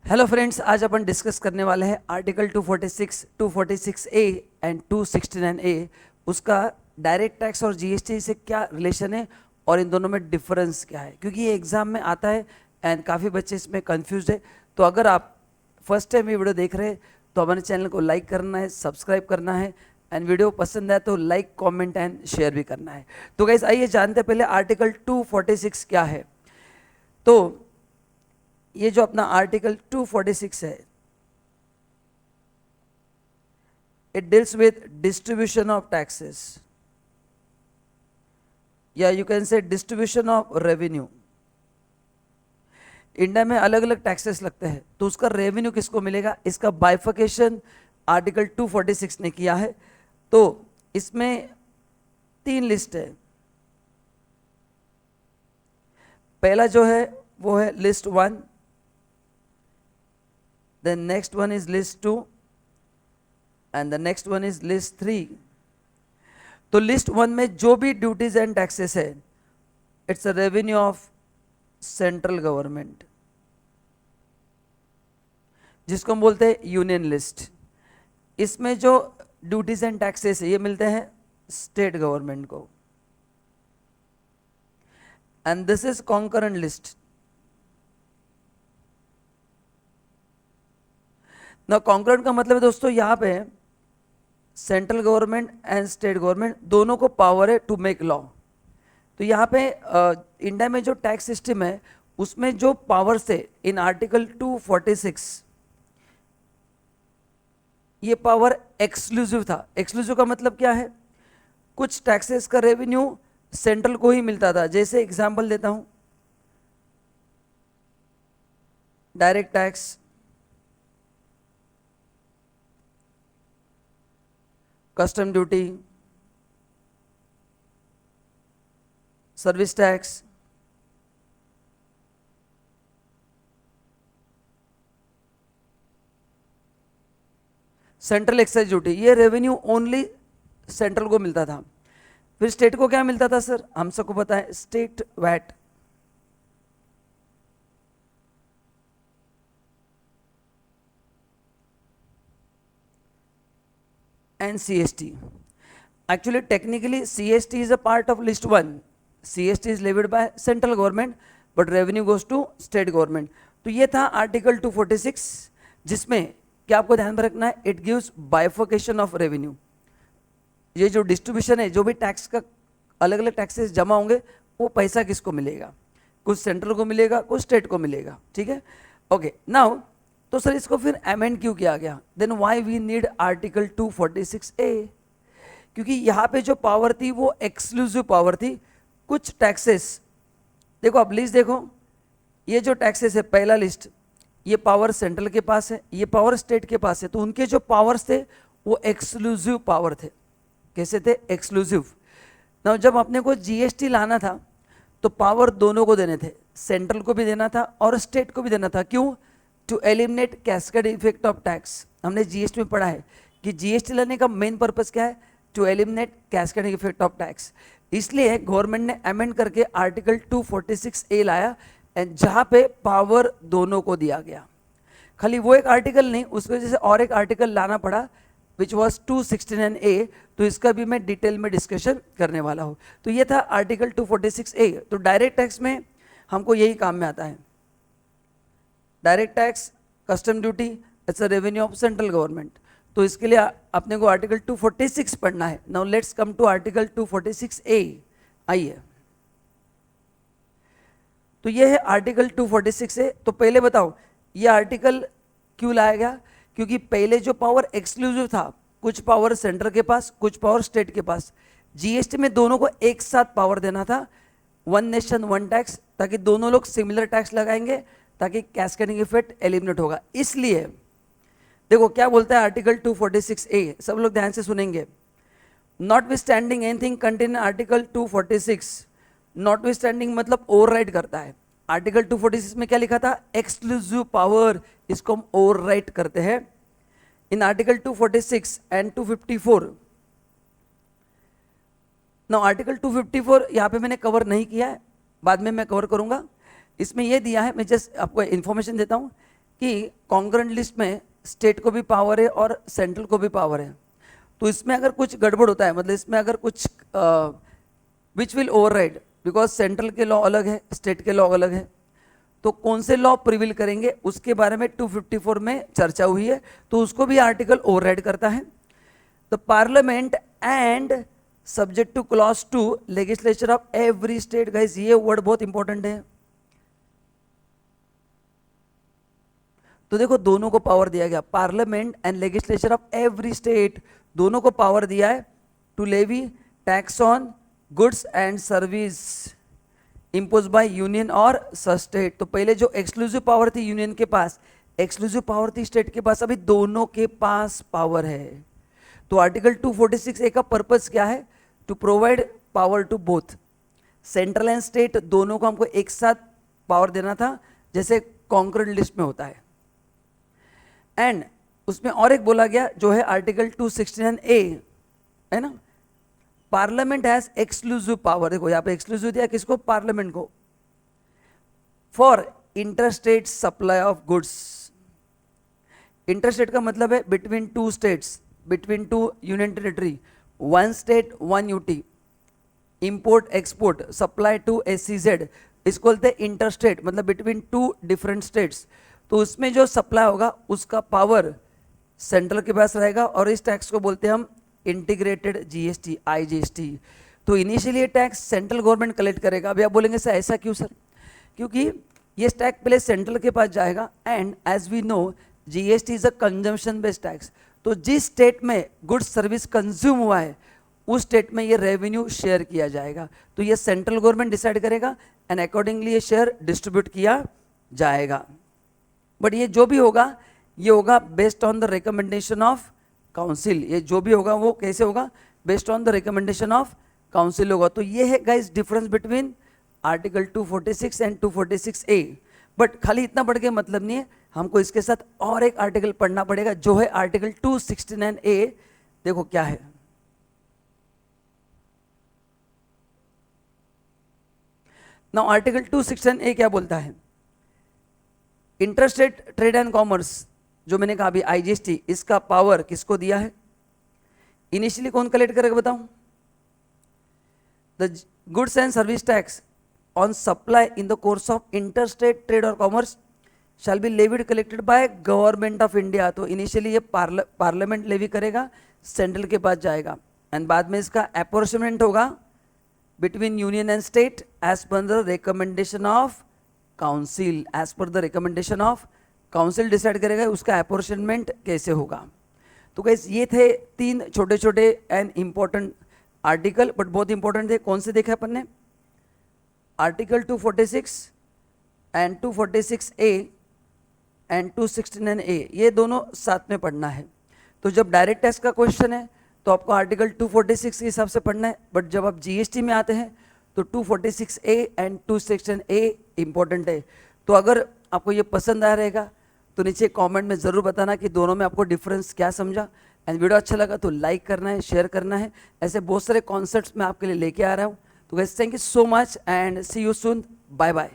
Hello friends, आज अपन discuss करने वाले हैं आर्टिकल 246, 246A एंड 269A। उसका डायरेक्ट टैक्स और जीएसटी से क्या रिलेशन है और इन दोनों में डिफरेंस क्या है, क्योंकि ये एग्जाम में आता है एंड काफ़ी बच्चे इसमें कंफ्यूज है। तो अगर आप फर्स्ट टाइम ये वीडियो देख रहे हैं तो हमारे चैनल को लाइक करना है, सब्सक्राइब करना है एंड वीडियो पसंद आए तो लाइक, कॉमेंट एंड शेयर भी करना है। तो गाइस आइए जानते हैं पहले आर्टिकल 246 क्या है। तो ये जो अपना आर्टिकल 246 है, it deals with distribution of taxes या you can say distribution of revenue. India में अलग अलग टैक्सेस लगते हैं तो उसका रेवेन्यू किसको मिलेगा, इसका बाइफिकेशन आर्टिकल 246 ने किया है। तो इसमें 3 लिस्ट है। पहला जो है वो है list 1, then next one is list 2 and the next one is list 3। तो लिस्ट 1 में जो भी ड्यूटीज एंड टैक्सेस है, it's a revenue of central government, जिसको हम बोलते हैं यूनियन लिस्ट। इसमें जो ड्यूटीज एंड टैक्सेस है ये मिलते हैं स्टेट गवर्नमेंट को, and this is concurrent list. ना कॉन्करेंट का मतलब है दोस्तों, यहां पे central government and state government दोनों को पावर है टू मेक लॉ। तो यहाँ पे इंडिया में जो टैक्स सिस्टम है उसमें जो पावर से इन आर्टिकल 246 ये पावर एक्सक्लूसिव था। एक्सक्लूसिव का मतलब क्या है, कुछ टैक्सेस का रेवेन्यू सेंट्रल को ही मिलता था। जैसे एग्जांपल देता हूं, direct tax, custom duty, service tax, central excise duty, ये रेवेन्यू ओनली सेंट्रल को मिलता था। फिर स्टेट को क्या मिलता था सर, हम सबको पता है, state VAT. And CST. Actually, technically, CST is a part of list 1. CST is levied by central government, but revenue goes to state government. तो ये था आर्टिकल 246, जिसमें क्या आपको ध्यान में रखना है, इट गिव्स बाइफिकेशन ऑफ रेवेन्यू। ये जो डिस्ट्रीब्यूशन है, जो भी टैक्स का अलग अलग टैक्सेस जमा होंगे वो पैसा किसको मिलेगा, कुछ सेंट्रल को मिलेगा, कुछ स्टेट को मिलेगा। ठीक है, ओके। नाउ तो सर इसको फिर अमेंड क्यों किया गया, then why we need article 246A? क्योंकि यहाँ पे जो पावर थी वो एक्सक्लूसिव पावर थी। कुछ टैक्सेस, देखो आप लिस्ट देखो, ये जो टैक्सेस है पहला लिस्ट, ये पावर सेंट्रल के पास है, ये पावर स्टेट के पास है। तो उनके जो पावर्स थे वो एक्सक्लूसिव पावर थे। कैसे थे, एक्सक्लूसिव। ना जब अपने को जीएसटी लाना था तो पावर दोनों को देने थे, सेंट्रल को भी देना था और स्टेट को भी देना था। क्यों, to eliminate cascade effect of tax. हमने जीएसटी में पढ़ा है कि जीएसटी लाने का मेन पर्पस क्या है, to eliminate cascading effect of tax. इसलिए गवर्नमेंट ने अमेंड करके आर्टिकल 246A लाया, एंड जहां पे पावर दोनों को दिया गया। खाली वो एक आर्टिकल नहीं, उसकी वजह से और एक आर्टिकल लाना पड़ा विच वॉज 269A। तो इसका भी मैं डिटेल में डिस्कशन करने वाला हूं। तो ये था आर्टिकल 246A। तो डायरेक्ट टैक्स में हमको यही काम में आता है, direct tax, custom duty, it's a revenue of central government. तो इसके लिए अपने को आर्टिकल 246 पढ़ना है। Now let's come to article 246A। आइए, तो ये है आर्टिकल 246A। तो पहले बताओ ये आर्टिकल क्यों लाया गया, क्योंकि पहले जो पावर एक्सक्लूसिव था, कुछ पावर सेंट्रल के पास, कुछ पावर स्टेट के पास। जीएसटी में दोनों को एक साथ पावर देना था, वन नेशन वन टैक्स, ताकि दोनों लोग सिमिलर टैक्स लगाएंगे, ताकि कैस्केडिंग इफेक्ट एलिमिनेट होगा। इसलिए देखो क्या बोलता है आर्टिकल 246A, सब लोग ध्यान से सुनेंगे। Not with standing anything contain article 246। Not with standing मतलब ओवरराइड करता है। आर्टिकल 246 में क्या लिखा था, एक्सक्लूसिव पावर, इसको हम ओवरराइड करते हैं। In article 246 and 254। Now article 254 यहाँ पे मैंने कवर नहीं किया है, बाद में मैं कवर करूंगा। इसमें यह दिया है, मैं जस्ट आपको इन्फॉर्मेशन देता हूं कि कॉन्ग्रेंट लिस्ट में स्टेट को भी पावर है और सेंट्रल को भी पावर है, तो इसमें अगर कुछ गड़बड़ होता है, मतलब इसमें अगर कुछ which will override, because central के लॉ अलग है, स्टेट के लॉ अलग है, तो कौन से लॉ प्रिविल करेंगे उसके बारे में 254 में चर्चा हुई है, तो उसको भी आर्टिकल ओवरराइड करता है। The parliament and subject to clause 2 legislature of every state. Guys ये वर्ड बहुत इंपॉर्टेंट है। तो देखो दोनों को पावर दिया गया, parliament and legislature of every state, दोनों को पावर दिया है to levy tax on goods and service impose by union और स्टेट। तो पहले जो एक्सक्लूसिव पावर थी यूनियन के पास, एक्सक्लूसिव पावर थी स्टेट के पास, अभी दोनों के पास पावर है। तो आर्टिकल 246 का पर्पस क्या है? To provide power to both central and state, दोनों को हमको एक साथ पावर देना था, जैसे कॉन्करेंट लिस्ट में होता है। एंड उसमें और एक बोला गया जो है आर्टिकल 269A, है ना, पार्लियामेंट हैज एक्सक्लूसिव पावर। देखो यहाँ पे एक्सक्लूसिव दिया किसको? पार्लियामेंट को। For interstate supply of goods, interstate का मतलब है between two states, between two union territory, one state one UT, import export, supply to SEZ, इसको बोलते हैं इंटरस्टेट, मतलब बिटवीन टू डिफरेंट स्टेट्स। तो उसमें जो सप्लाई होगा उसका पावर सेंट्रल के पास रहेगा, और इस टैक्स को बोलते हैं हम इंटीग्रेटेड GST, IGST। तो इनिशियली ये टैक्स सेंट्रल गवर्नमेंट कलेक्ट करेगा। अभी आप बोलेंगे सर ऐसा क्यों सर? क्योंकि ये टैक्स पहले सेंट्रल के पास जाएगा, and as we know GST is a consumption based tax. तो जिस स्टेट में गुड्स सर्विस कंज्यूम हुआ है उस स्टेट में ये रेवेन्यू शेयर किया जाएगा। तो ये सेंट्रल गवर्नमेंट डिसाइड करेगा एंड अकॉर्डिंगली ये शेयर डिस्ट्रीब्यूट किया जाएगा। बट ये जो भी होगा ये होगा based on the recommendation of council. ये जो भी होगा वो कैसे होगा? Based on the recommendation of council होगा। तो ये है guys difference between article 246 and 246A। But खाली इतना पढ़ के मतलब नहीं है, हमको इसके साथ और एक आर्टिकल पढ़ना पड़ेगा जो है आर्टिकल 269A। देखो क्या है, नाउ आर्टिकल 269A क्या बोलता है? इंटरस्टेट ट्रेड एंड कॉमर्स, जो मैंने कहा अभी IGST, इसका पावर किसको दिया है? इनिशियली कौन कलेक्ट करेगा बताऊं? The goods and service tax on supply in the course of interstate trade और commerce shall be levied collected by government of India. तो इनिशियली ये पार्लियामेंट लेवी करेगा, सेंट्रल के पास जाएगा, एंड बाद में इसका अपॉर्चमेंट होगा between union and state as per the recommendation of council. As per the recommendation of council decide करेगा उसका अपॉर्चमेंट कैसे होगा। तो गाइस ये थे 3 छोटे छोटे एंड इंपॉर्टेंट आर्टिकल, बट बहुत इंपॉर्टेंट थे। कौन से देखे अपन ने? Article 246 and 246A and 269A, ये दोनों साथ में पढ़ना है। तो जब डायरेक्ट टैक्स का क्वेश्चन है तो आपको आर्टिकल 246 के हिसाब से पढ़ना है, बट जब आप GST में आते हैं तो 246A एंड 269A इंपॉर्टेंट है। तो अगर आपको ये पसंद आया रहेगा तो नीचे कमेंट में ज़रूर बताना कि दोनों में आपको डिफरेंस क्या समझा। एंड वीडियो अच्छा लगा तो लाइक करना है, शेयर करना है। ऐसे बहुत सारे कॉन्सेप्ट्स मैं आपके लिए लेके आ रहा हूँ। तो guys thank you so much and see you soon, bye bye.